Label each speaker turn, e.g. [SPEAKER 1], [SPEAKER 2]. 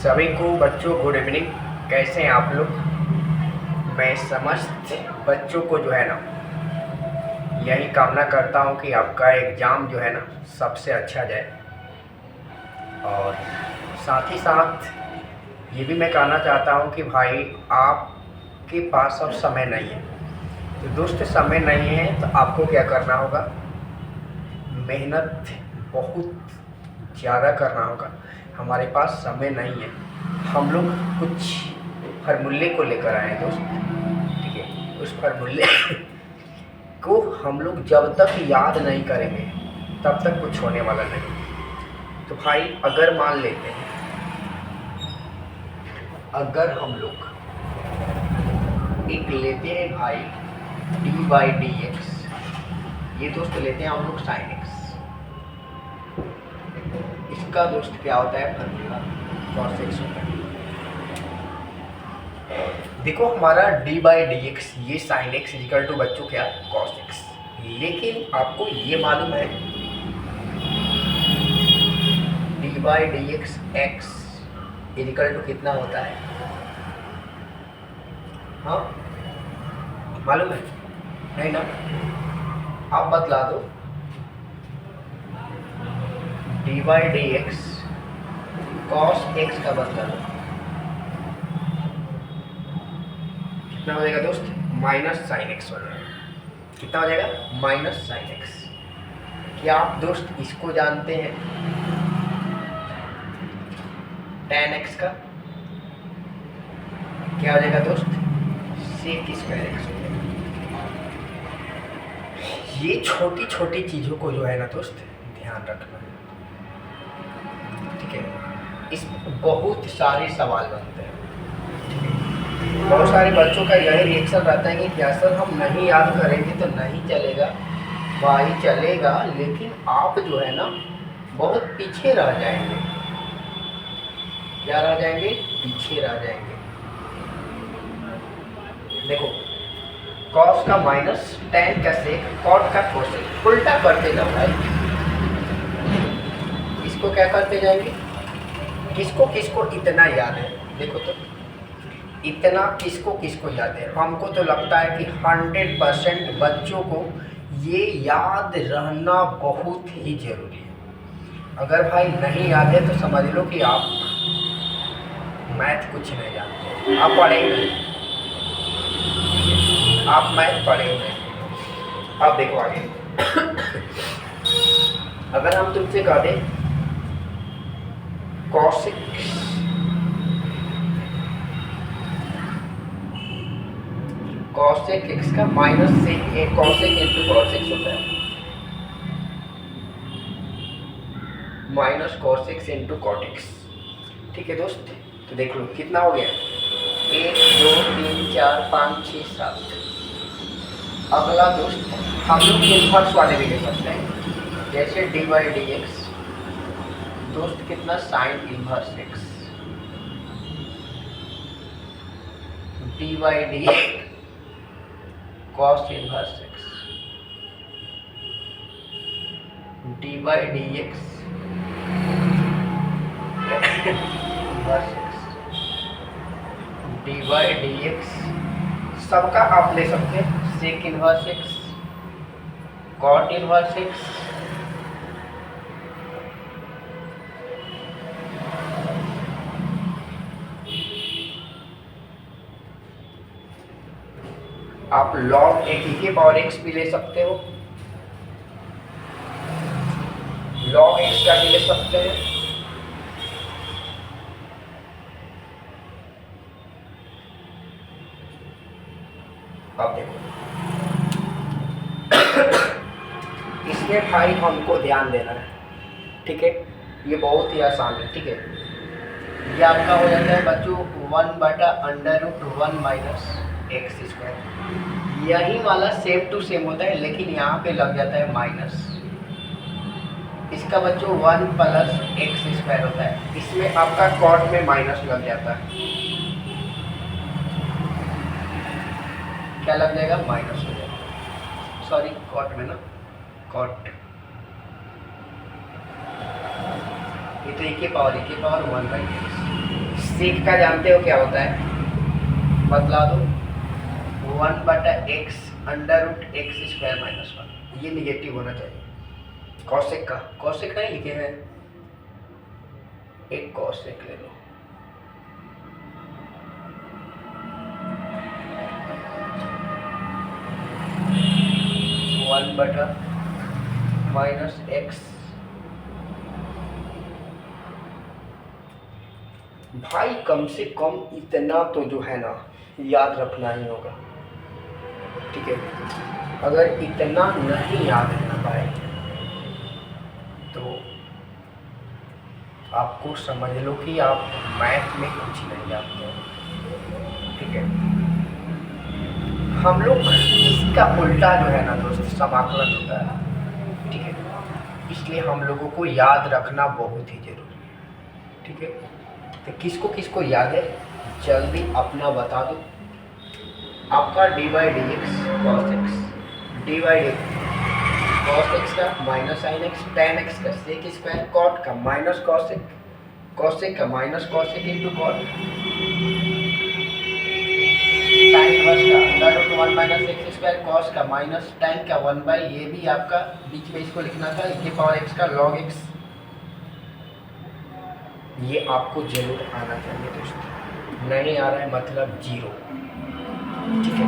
[SPEAKER 1] सभी को बच्चों गुड इवनिंग। कैसे हैं आप लोग? मैं समस्त बच्चों को जो है ना यही कामना करता हूं कि आपका एग्ज़ाम जो है ना सबसे अच्छा जाए। और साथ ही साथ ये भी मैं कहना चाहता हूं कि भाई आपके पास अब समय नहीं है। तो दोस्त समय नहीं है तो आपको क्या करना होगा, मेहनत बहुत ज़्यादा करना होगा। हमारे पास समय नहीं है, हम लोग कुछ फार्मूले को लेकर आए हैं दोस्त, ठीक है। उस फार्मूले को हम लोग जब तक याद नहीं करेंगे तब तक कुछ होने वाला नहीं। तो भाई अगर मान लेते हैं, अगर हम लोग एक लेते हैं भाई dy/dx, ये दोस्त लेते हैं हम लोग sin x। इसका दोस्त क्या होता है, फार्मूला cos x होता है। देखो हमारा dy/dx ये sin x इक्वल टू बच्चों क्या, cos x। लेकिन आपको ये मालूम है dy/dx x इक्वल टू कितना होता है? हाँ मालूम है? नहीं ना? आप बतला दो। dy/dx cos x का बतला दो, कितना हो जाएगा दोस्त? माइनस साइन एक्स हो जाएगा। कितना हो जाएगा? Minus sine x. क्या आप दोस्त इसको जानते हैं? tan x का क्या हो जाएगा दोस्त? sec स्क्वायर x हो जाएगा। ये छोटी छोटी चीज़ों को जो है ना दोस्त ध्यान रखना है, ठीक है। इस बहुत सारे सवाल बनते हैं, बहुत सारे बच्चों का यही रिएक्शन रहता है कि क्या सर हम नहीं याद करेंगे तो नहीं चलेगा। भाई चलेगा, लेकिन आप जो है ना बहुत पीछे रह जाएंगे। क्या रह जाएंगे? पीछे रह जाएंगे। देखो cos का माइनस, tan का sec, cot का cosec, उल्टा करते जाओ भाई। इसको क्या करते जाएंगे? किसको किसको इतना याद है? देखो तो इतना किसको किसको याद है? हमको तो लगता है कि 100% बच्चों को ये याद रहना बहुत ही ज़रूरी है। अगर भाई नहीं याद है तो समझ लो कि आप मैथ कुछ नहीं जानते, आप पढ़े ही नहीं, आप मैथ पढ़े ही नहीं। आप देखो आगे अगर हम तुमसे कह दें cosec x का माइनस से cosec इंटू cos x होता है, minus cos x into cot x, ठीक है दोस्त। तो देख लो कितना हो गया, 1 2 3 4 5 6 7। अगला दोस्त हम लोग इन्वर्स वाले भी ले सकते हैं, जैसे dy/dx दोस्त कितना, sign inverse x, dy/dx cos inverse x, dy/dx inverse x, dy/dx सबका आप ले सकते हैं, sec inverse x, cot inverse x, आप log e के पावर x भी ले सकते हो, log x का भी ले सकते हैं। अब देखो इसमें भाई हमको ध्यान देना है, ठीक है। ये बहुत ही आसान है, ठीक है। ये आपका हो जाता है बच्चों 1/√1 माइनस एक्स स्क्वायर। यही वाला सेम टू सेम होता है, लेकिन यहाँ पे लग जाता है माइनस। इसका बच्चों 1 प्लस एक्स स्क्वायर होता है, इसमें आपका कॉट में माइनस लग जाता है। क्या लग जाएगा? माइनस हो जाएगा, सॉरी कॉट में ना, कॉट ये तो e के पावर 1/x। सेक का जानते हो क्या होता है? बतला दो। 1/x √x² -1, ये निगेटिव होना चाहिए। कॉसेक का, कॉसेक नहीं लिखे हैं, एक कॉसेक ले लो। (1/(x). भाई कम से कम इतना तो जो है ना याद रखना ही होगा, ठीक है। अगर इतना नहीं याद है ना भाई तो आपको समझ लो कि आप मैथ में कुछ नहीं जानते हो, ठीक है। हम लोग इसका उल्टा जो है ना दोस्त समाकलन होता है, ठीक है। इसलिए हम लोगों को याद रखना बहुत ही जरूरी है, ठीक है। तो किसको किसको याद है जल्दी अपना बता दो। आपका dy/dx cos x, dy/dx cos x का minus sin x, tan x का sec स्क्वायर, cot का minus cos x, cos x का minus cos x into cot, sin inverse का √1 - x², cos का माइनस tan का 1/, ये भी आपका बीच में इसको लिखना था e⁻x का log x। ये आपको जरूर आना चाहिए दोस्तों, नहीं आ रहा है मतलब 0, ठीक है।